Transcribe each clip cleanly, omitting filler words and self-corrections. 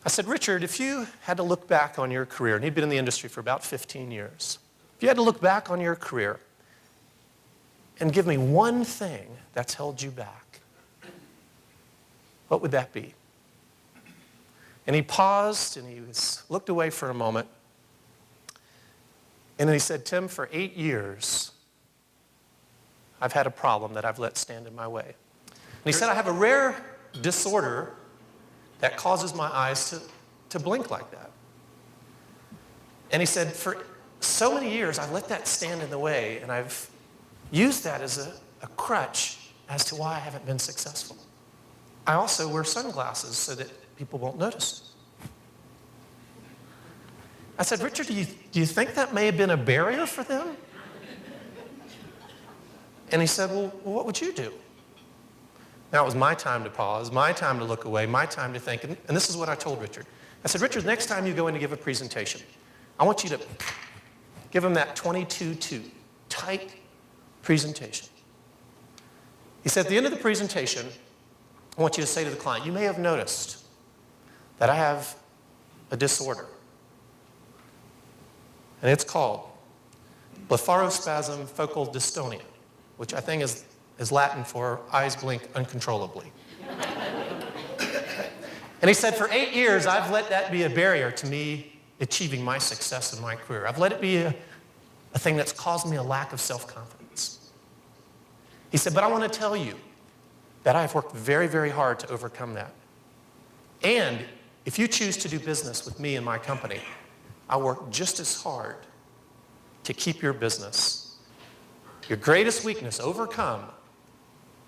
I said, Richard, if you had to look back on your career, and he'd been in the industry for about 15 years, if you had to look back on your career and give me one thing that's held you back, what would that be? And he paused and he looked away for a moment. And then he said, Tim, for 8 years, I've had a problem that I've let stand in my way. And he said, I have a rare disorder that causes my eyes to blink like that. And he said, for so many years, I've let that stand in the way, and I've used that as a crutch as to why I haven't been successful. I also wear sunglasses so that people won't notice. I said, Richard, do you think that may have been a barrier for them? And he said, well, what would you do? Now it was my time to pause, my time to look away, my time to think. And this is what I told Richard. I said, Richard, next time you go in to give a presentation, I want you to give him that 22-2, tight presentation. He said, at the end of the presentation, I want you to say to the client, you may have noticed that I have a disorder. And it's called blepharospasm focal dystonia, which I think is Latin for eyes blink uncontrollably. And he said, for 8 years, I've let that be a barrier to me achieving my success in my career. I've let it be a thing that's caused me a lack of self-confidence. He said, but I want to tell you that I've worked very, very hard to overcome that. And if you choose to do business with me and my company, I work just as hard to keep your business. Your greatest weakness overcome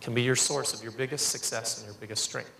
can be your source of your biggest success and your biggest strength.